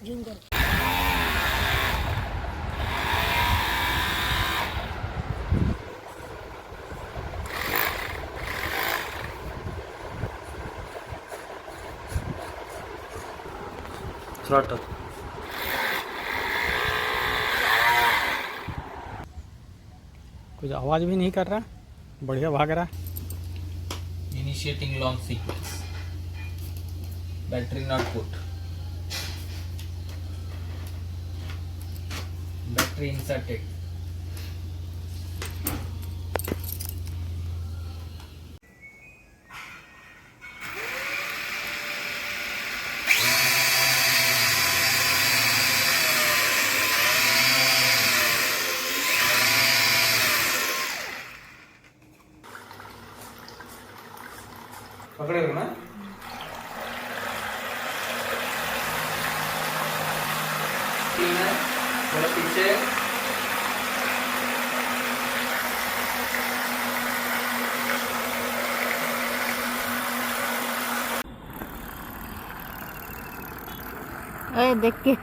Zoom कर। throttle। कुछ आवाज़ भी नहीं कर रहा, बढ़िया भाग रहा। Initiating launch sequence. Battery not put. Battery inserted. पकड़ेगा ना? तीन है, थोड़ा पीछे। देख के